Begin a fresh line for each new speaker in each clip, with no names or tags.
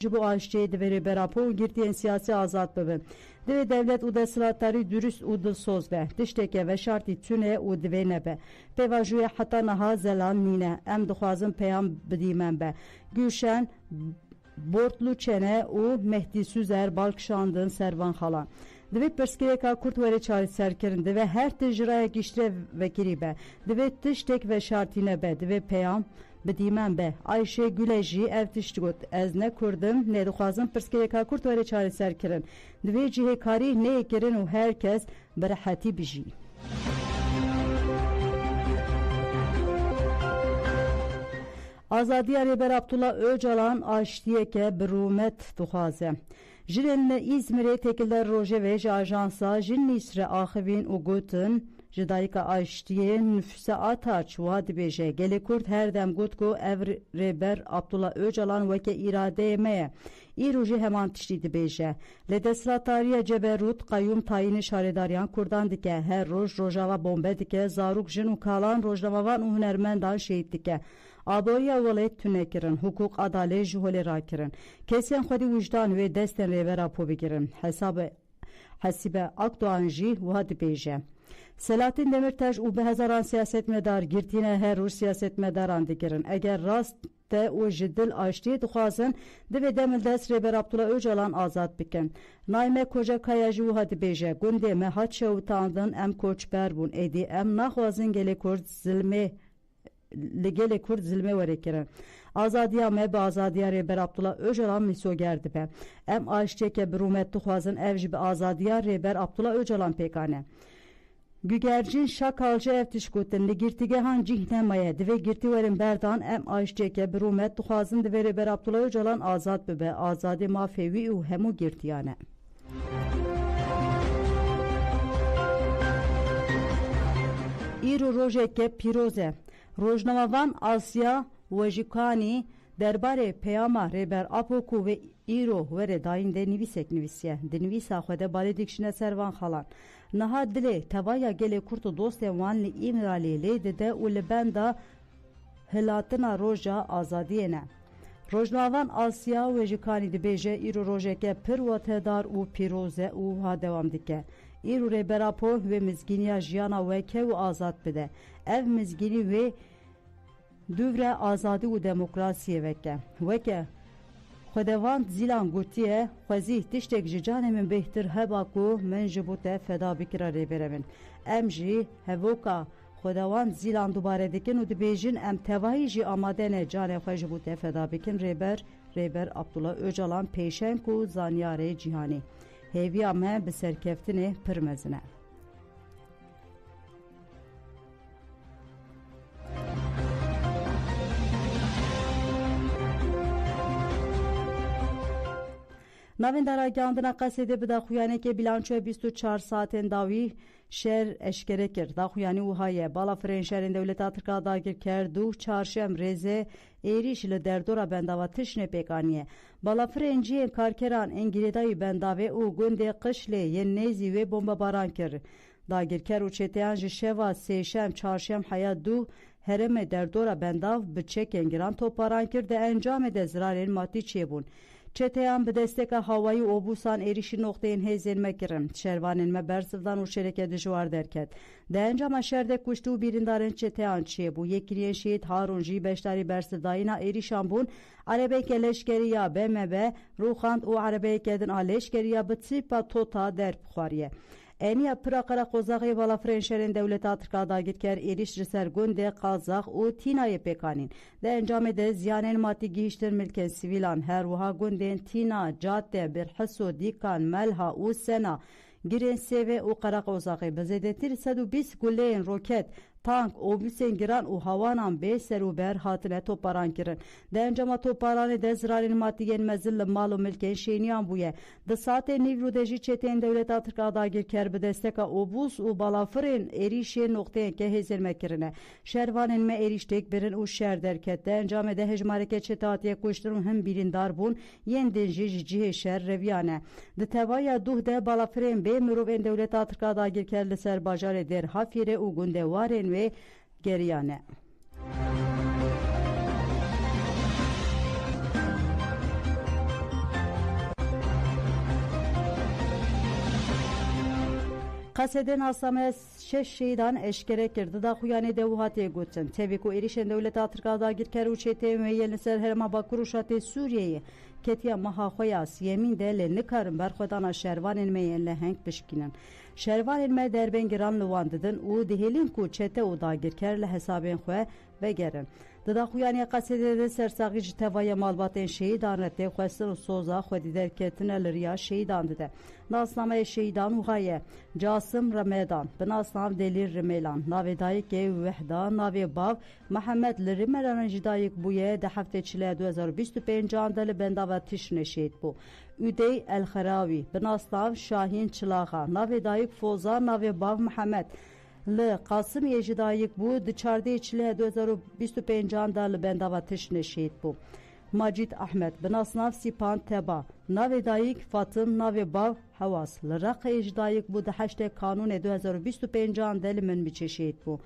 bu aşçıya devre berapo girtiyen siyasi azat bebe. Deve devlet u deslatari dürüst u dilsoz be. Dişteke ve şartı tüne u dve nebe. Pevajuye hata naha zelan nine. Em dixwazin peyam bidîmen be. Gülşen Bortlu çene u Mehdi Süzer balkşandın servan xalan. Divê pirsgirêka Kurd were çareserkirin, divê her tijraya giştre vekirî be, divê tiştek ve şartîne be, divê peyam bidîmen be. Ayşe Güle jî ev tişt got, ez ne Kurdim, ne dixwazim pirsgirêka Kurd were çareserkirin. Divê cihêkarî neyêkirin û herkes bi rehetî bijî. Azadiya Rêber Abdullah Öcalan aştiyeke bi rûmet dixwaze. Jirên li İzmirê têkilder rojevê ji ajansa jin nîsre axivîn û gotin ji dayika aştiyê nüfusa ataç wa dibêje. Gelê Kurd her dem got ku ev Rêber Abdullah Öcalan weke îradeyê me ye. Îro jî heman tiştî dibêje. Li desthilatariya Ceberut qayûm tayînê şaredariyan Kurdan dike. Her roj rojava bombe dike. Zarok jin û kalan rojnamavan û hunermendan şehîd dike. Aboriya welat tune kirin, hukuk adalet ji holê rakirin. Kesên xwedî wijdan wê destên rêvera po bigirin. Hesibe Akdoğan jî wiha dibêje. Selahattin Demirtaş û bi hezaran siyasetmedar girtîne her roj siyasetmedaran dikirin. Eger rast te û ji dil aştiyê dixwazin, divê demil dest Rêber Abdullah Öcalan azad bikin. Naime Kocakaya jî wiha dibêje. Gundê me hat şewitandin em koçber bûn. Êdî em naxwazin gelê Kurd zilmê Gelê Kurd zilmê were kirin. Azadiya me bi azadiya Rêber Abdullah Öcalan misoger dibe. Em aştiyeke bi rûmet dixwazin ev jî bi azadiya Rêber Abdullah Öcalan pêkane. Gügercin şakalcı ev tişgotin li girtîgehan cih nemaye. Divê girtî werin berdan em aştiyeke bi rûmet dixwazin divê Rêber Abdullah Öcalan azad bibe. Azadî mafê wî û hemû girtiyane. Îro rojeke pîroz e. Rojnamavan Asya Wejikani derbarê peyama Rêber Apoku ve îro were dayîn de nivîsek nivîsiye. Di nivîsa xwe de balê dikişine servan xalan. Niha dilê tevaya gelê Kurd û dostên wan li îmiralê lê dide û li benda hilatina roja azadiyê ne. Rojnavan Asya Wejikani dibêje îro rojeke pir watedar û pîroz e û ha dewam dike. îro Rêber Apo ve mizgîniya jiyana weke û azad bide. Ev mizgînî wê duvre azadî û demokrasiyê veke. Weke xwedevand zîlan gotiye xwezî tiştek ji canê min bêhtir heba ku min ji bo te feda bikira rêberê min. Em jî hevoka xwedevand zîlan dubare dikin û dibêjin em tevahî jî amade ne canê xwe ji bo te feda bikin. Rêber Abdullah Öcalan pêşeng û zanyarê cîhanî. Hêviya me bi serkeftinê pir mezin e. Navên daragihandina Qesedê bi daxuyanekê bilançoya 24 saatên dawî şer eşkere kir. Daxuyanî wiha ye. Balafirên şerên Dewleta Tirkiye dagir ker du çarşem rêzê êrîş li derdora bendava tişnê pêkaniye. Balafirên ciyên karkeran ên girêdayî bendavê û gundê Qişlê yên nêzî wê bombebaran kir. Dagirker û çêteyan ji şeva sêşem çarşem heya du herêmê derdora bendav bi çekên giran toparan kir de encamê de zirarên matî çêbûn. Çeteyan bi desteka hawayî obûsan êrişî noxteyên hêzên me kirin. Şervanên me bersivdan û şereke dijwar derket. Di encama şer de kuştî û bîrîndarên çeteyan çêbû. Yekîniyên şehîd Harûn jî beşdarî bersivdayîna êrîşan bûn. Erebeyeke leşkeriya BMB rûxand û erebeyeke din a leşkeriya bi tîpa tota derbixwariye. Eniya pira qara qozaxê balafirên şerên Dewleta Tirkiye dagirker êrîş ji ser gundê Qazax û Tînayê pêkanîn. Di encamê de ziyanên matî gihîştin milkên sivîlan her wiha gundên Tîna, Cate, Birhiso, Dîkan, Melha û Sena girên Sêvê û qara qozaxê bi zêdetir 120 guleyên roket, tank, obûsên giran û hawanan bê serûber hatine toparan kirin. Di encama toparanê de zirarên matîyên mezin li mal û milkên şêniyan bûye. Di saatê nîv de jî çeteyên Dewleta Tirkiye dagirker bi desteka obûs û balafirên êrîşê noxteyeke hêzên me kirine. Şervanên me êrîş têk birin û şer derket. Di encamê de hejmareke çete hatiye kuştin û him bîrîndar bûn, yên din jî ji cihê şer reviyan e. Di tevaya duh de balafirên bê mirovên Dewleta Tirkiye dagirker li ser bajarê Derhafîrê û gundê Warên ve geriyane. Qaseden asame 6 şeydan eşkere kirdi da xuyane devuhatiye gotsin. Tevik u erişen devleta Türkiye'da girker u çete müeyyen ser herma bakur uşate Suriye'yi ketiya maha xoyas yemin de le nikarin berxodana şervanên müeyyen le henk pişkinin. Şervanên me derben giran lwandidin u dihelin ku çete u da girker le hesabên xwe vegerin. Dida xuyaniya qasede de sersaxî ji tevaya malbatên şehîdan re tê xwestin û soza xwedî derketine li riya şehîdan dide. Nasnameyê şehîdan û haye Casım Remedan bi nasnav Delîr Rimelan navê dayîkê Wehda navê bav Mihemed li Rimelanê jî dayîk bûye di heftê çile 2025 de li bendava tişnê şehîd bû. Üdey El-Xerawî bi nasnav Şahîn Çılaxa navê dayîk Foza navê bav Mihemed li Qasım Yejidayık bu di çardê çile 2025 da li bendava tişnê şehîd bû. Macid Ahmed bi nasnav Sipan Teba navê dayîk Fatım navê bav Hewas li Reqê ji dayîk bû di heştê kanûnê 2025 de li Minbicê şehîd bû.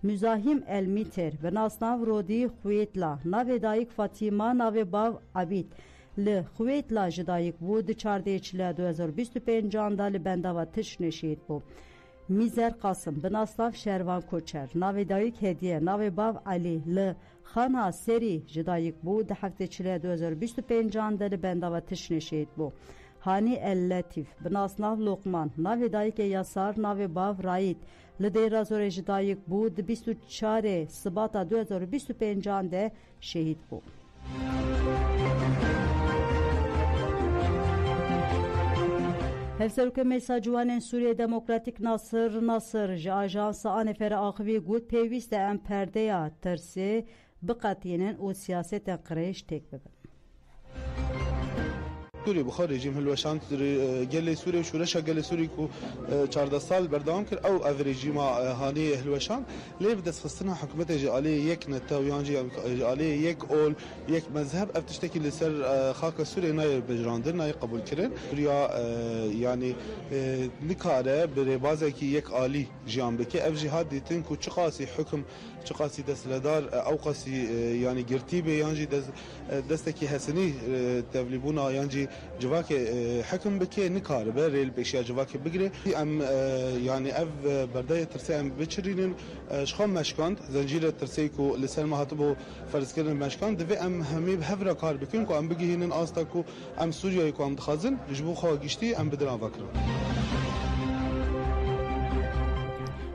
Müzahim El-Mîter bi nasnav Rodî Xwêtla navê dayîk Fatima navê bav Abîd li Xwêtla ji dayîk bû di çardê çile 2025 da li bendava tişnê şehîd bû. Mizer Qasım bi nasnav Şervan Koçer navê dayîk Hediye navê bav Ali li Xana Serî ji dayîk bû di heftê çile 2025 de li bendava tişnê şehîd bû. Hani El-Latif bi nasnav Lokman navê dayîkê Yasar navê bav Raîd li Dêrazorê ji dayîk bû di 24 Sibata 2025 de şehîd bû. Hevserûkê Mêsaciwanên Sûriye Demokratîk Nasir ji Ajansa Anefera Axivî got pêwîst e em perdeya tirsê biqetînin û siyasetên qirêj têk bibin.
سوریه بخار رژیم هلوشان گله سوریه و شورش گله سوریه کو 14 سال بردام کرد او او رژیم هانی هلوشان لیب دست خستنا حکومت جالی یک نتا و یانجی جالی یک اول یک مذهب افتشتکی لسر خاک سوریه نای بجراندن نای قبول کردن سوریا یعنی نکاره بر بازه کی یک عالی جام بکی اف جهاد دیتن کو چقاسی حکم چقاسی دستلدار او قاسی یعنی گرتیبه یانجی دستکی حسنی تبلیبونا یانجی جواك حكم بكي نكار بريل بشيا جواك بقري ام يعني اف بردايه ترسي ام بچرين شخم مشكاند زنجيره ترسيكو لسان مهاتبو فرض كردن مشكاند دفي ام همي بهفرا كار بكين كو ام بگيهنن استاكو ام سوريا كو ام دخازن جبو خو گشتي ام بدرا فكر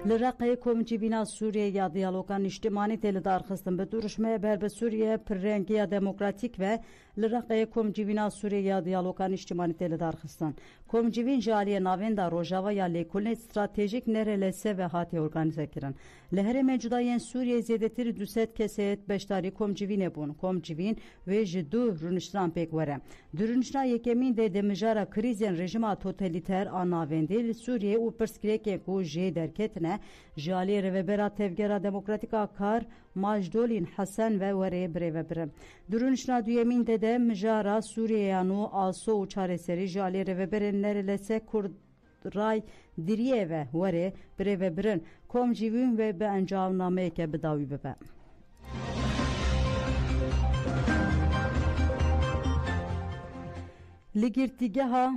لرقه کومچیبینا سوریه یا دیالوگان اجتماعی تلدار خستن به duruşmaya berbe Suriye Prengiya Demokratik ve لرقه کومچیبینا سوریه یا دیالوگان اجتماعی تلدار خستن کومچیبین جالیه ناویندا روجاوا یا لیکولن استراتژik nerelese ve hati organize kirin lehre mevcudayen Suriye zedetir düset keset beştari komcivine bun komcivin ve jidu runiştran pek vere durunişna yekemin de demijara krizen rejima totaliter anavendil Suriye u perskreke ku je derketne jali revebera tevgera demokratik akar majdolin Hasan ve vere brevebere durunişna duyemin de mijara Suriye yanu aso u çareseri jali reveberen nerelese kurd ray diriye ve were breve birin komjivin ve be encamname ke bidawi bebe. Ligirtigeha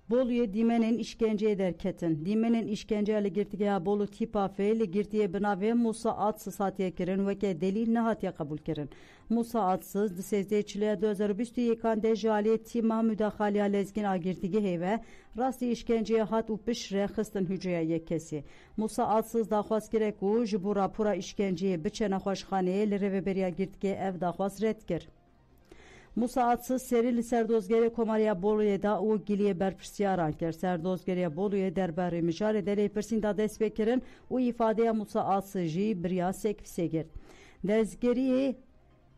Bolu'ya dimenin işkence eder ketin. Dimenin işkence ligirtigeha Bolu tipa fe ligirtiye binave Musa atsız hatiye kirin ve ke delil ne hatiye kabul kirin. Musa atsız disezdeçiliğe 2020 yekande jali tima müdakhaliya lezgin agirtige heve rasti işkenceye hat u pişre xistin hücreye yekesi. Musa atsız daxwas kirek u jibu rapora işkenceye biçene xoşxaneye lireve beriya girtige ev daxwas redkir. Musa atsız serili serdozgeri komariya Bolu'ya da o giliye berpirsiyaran ker serdozgeriya Bolu'ya derberi mijare derey pirsinda desvekirin o ifadeye Musa atsızı birya sekfisegir. Dezgeriye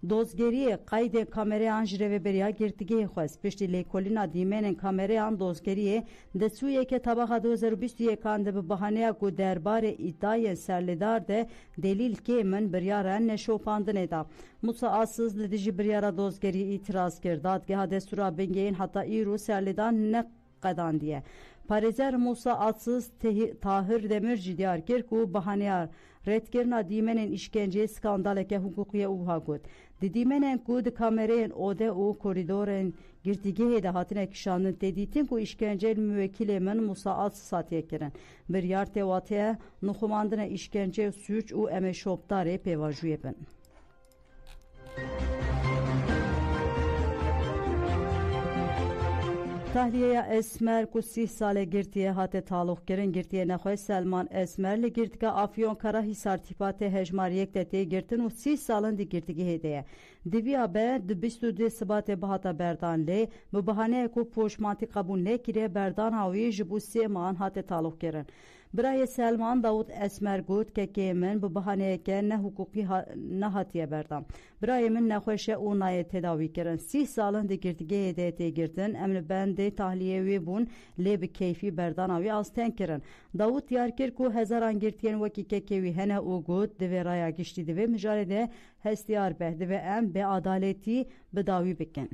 Dozgeriye qayde kamerayan jireve beriya girtige xwes pişti lekolina dimenen kamerayan dozgeriye de suye ke tabaha 2020 kande be bahaneya ku derbare iddiaye serledar de delil ke min biryaran neşopandın eda Musa asız lidiji biryara dozgeri itiraz kirdat geha destura bengeyin hatta iru serledan ne qadan diye Parizer Musa atsız Tahir Demirci diyar kir ku bahaneyar redkirna dimenen işkenceye skandaleke hukukiye uha gut. Di dimenen ku di kamereen ode u koridoren girtîgehê de hatine kişandin tê dîtin ku îşkenceyên müwekkilê min Musa satiye kirin. Biryar tê watiye nixumandina îşkence suç û em ê şopdarê pêvajûyê bin. Tahliyeya Esmer ku 30 sale girtiye hate taluqkirin girtiye nexwe Selman Esmer li girtika Afyonkara Hisartîpatê hejmariyek de tê girtin û 30 salin di girtigihê de ye. Diviya be di 22 Sibatê bihata berdan lê bi bihaneyek ku poşmantî qebûl nekiriye berdana wî ji bo 3 man hate taluqkirin. Birayê Selman Davud Esmer got kekê min bi bihaneyeke nehukukî nehatiye berdan. Birayê min nexweşe û nayê tedawî kirin. 30 salin di girtigehê de tê girtin em li bendê tahliyê wê bûn lê bi keyfî berdana wî asteng kirin. Davud diyar kir ku hezaran girtiyên wekî kekê wî hene û got divê raya giştî divê mijarê de hestiyar be divê em beadaletî bi dawî bikin.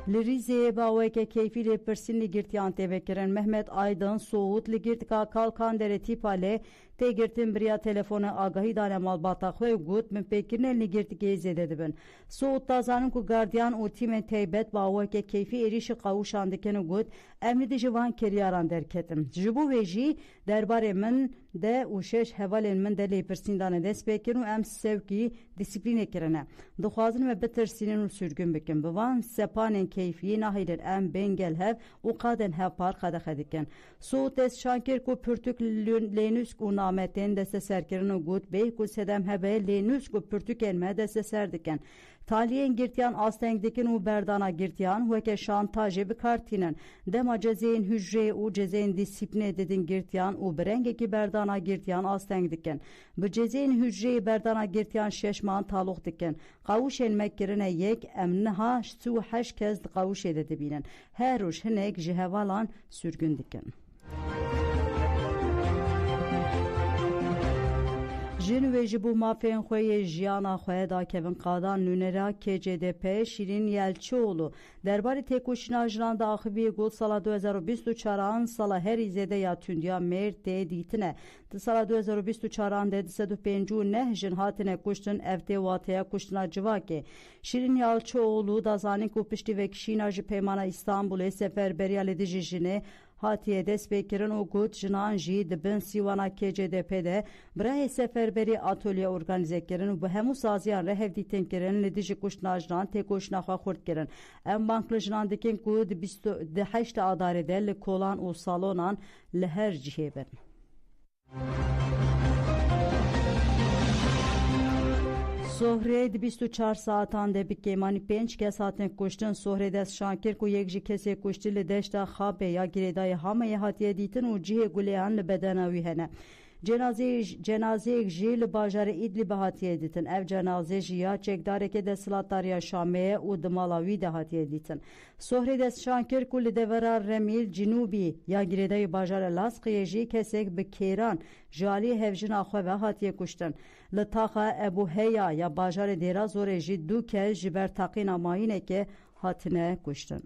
Li Rîzeyê baweke keyfî lê pirsîn li girtiyan tê vekirin. Mehmet Aydın Soğut li girtika Kalkanderê tîpa lê tê girtin biriya telefona agahî dane malbata xwe û got min pêkirine li girtikê zêde dibin. Soğut dazanin ku gardiyan û tîmên taybet baweke keyfî êrişî qewûşan dikin û got em li ji van kiryaran derketin. Ji bo wê jî derbarê min de û 6 hevalên min de lêpirsîndane dest pêkirin û em sevkî dîsîplînê kirine. Dixwazin me bitirsînin û sürgün bikin. Bi van sepanên keyfî nahêlin em bên gelhev û qadên hevpar qedexe dikin. Soğut dest şankir ku pirtûk lênûsk û nametên desteserkirin û got bê ku sedem hebe lênûsk û pirtûkên me desteser dikin. Taliyên girtiyan asteng dikin û berdana girtiyan weke şantajê bikartînin. Dema cezeyên hücrê û cezeyên dîsîplînê didin girtiyan û bi rengekî berdana girtiyan asteng dikin. Bi cezeyên hücreyê berdana girtiyan 6 man taluq dikin. Qewûşên me kirine yek em niha 8 kes di qewûşê de dibînin. Her roj hinek ji hevalan sürgün dikin. Jin ve ji bo mafên xwe yê jiyana xwe da kevin qadan nûnera KCDP Şirin Yelçioğlu derbarê têkoşîna jinan da axiviyê got sala 2024 sala herî zêde ya tundiya mêr tê dîtine. Di sala 2024 de 259 jin hatine kuştin ev tê wateya kuştina civakê. Şirin Yelçioğlu da zanîn ku piştî vekişîna ji peymana İstanbulê seferberiya li dijî jinê hatiye dest pêkirin û got jinan jî dibin sîwana KCDP'de birayê seferberî atölye organize kirin û bi hemû saziyan re hevdîtin kirin li dijî kuştina jinan têkoşîna xwe xurt kirin. Em bank li jinan dikin ku di 8 adarê de li kolan û salonan li her cihê bin. Sohrê di 24 saatan de bi kêmanî 5 kes hatin kuştin. Sohrê dest şankir ku yek ji kesê kuştî li deşta Xapê ya Girêdayê Hamayê hatiye dîtin û cihê gulêyan li bedena wî hene. Cenazeyek jî li bajarê İdlibê hatiye dîtin. Ev cenazê jî ya çekdarekê desthilatdariya Şamê û di mala wî de hatiye dîtin. Sohrê dest şankir ku li devera Remîl Cinûbî ya Girêdayê bajarê Laskiyê jî kesek bi kêran ji aliyê hevjina xwe ve hatiye kuştin. Li taxa Ebu Heya ya bajarê Dêrazorê jî 2 kes ji ber taqîna mayînekê hatine kuştin.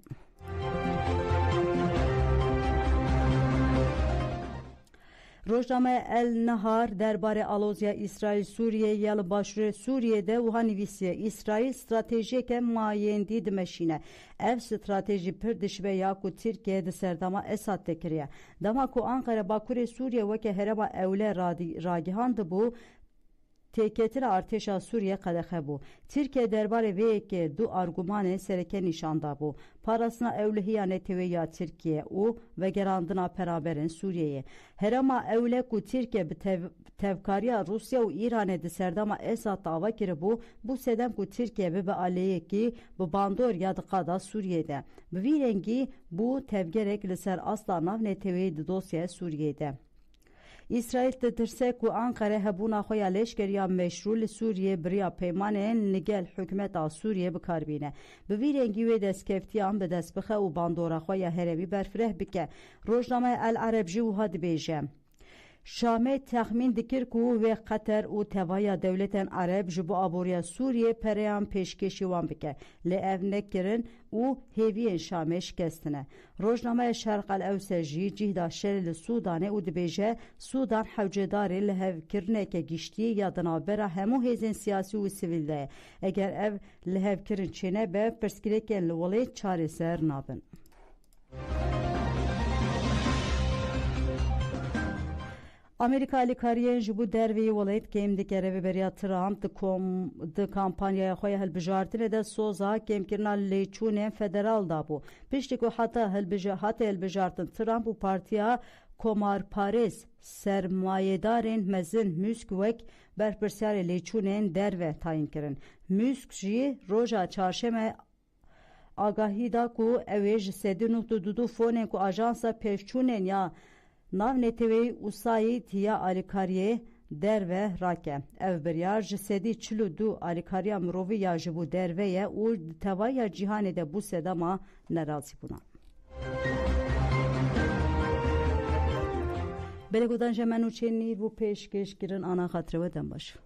Rojname El Nahar derbarê alozya İsrail Sûriyê ya li başûrê Sûriyê de wiha nivîsiye İsrail stratejiyeke mayendî dimeşîne. Ev stratejî pir dişibe ya ku Tirkiye di serdama Esad te kiriye. Dema ku Ankara Bakurê Sûriye weke herema ewle ragihan dibû têketina artêşa Sûriye qedexe bû. Tirkiye derbarê vê yekê du argûmanên sereke nîşan dabû. Parastina ewlehiya netewê ya Tirkiye û vegerandina peraberên Sûriyeyê. Herema ewle ku Tirkiye bi tevkariya Rusya û İranê di serdama Esad dava kiribû, bû sedem ku Tirkiye bibe aleyekî bi bandor ya di qada Sûriyê de. Bi vî rengî bû tevgerek li ser asla nav netewê di dosyaya Sûriyê de. İsrail ditirse ku Ankara hebûna xwe ya leşkeriya meşrû li Sûriyê biriya peymanên li gel hikûmeta Sûriyê bikarbîne. Bi vî rengî wê destkeftîyan bi dest bixe û bandora xwe ya heremî berfireh bike. Rojname El Arab jî wiha dibêje. Şamê texmîn dikir ku wê Qeter û tevaya dewletên Arab ji bo aboriya Sûriyê pereyan pêşkêşî wan bike. Lê ev nekirin û hêviyên Şamê şikestine. Rojnameya Şerq el Ewsê jî cihda şerê li Sûdanê û dibêje Sûdan hewcedarê li hevkirineke giştî ya di navbera hemû hêzên siyasî û sivîl de ye. Eger ev li hevkirin çênebe pirsgirêkên li welê çarêser nabin. Amerika alîkariyên ji bo derveyê welayît kêm dike rêveberiya Trump di kampanyaya xwe ya hilbijartinê de soza kêmkirina lêçûnên federal dabû. Piştî ku hate hilbijartin Trump û partiya komarparêz sermayedarên mezin Musk wek berpirsyarê lêçûnên derve tayin kirin. Musk jî roja çarşemê agahî da ku ew ê ji 7.2 fonên ku ajansa pêşçûnên ya Navnetewê Usayî tiya alîkariyê derve rake. Ev biryar ji 42 alîkariya mirovî ya ji bo derve ye û di tevaya cîhanê de bû sedema nerazîbûna. Belê godan je menûçên nîv û pêşkêşkirin ana xatirê we dem baş.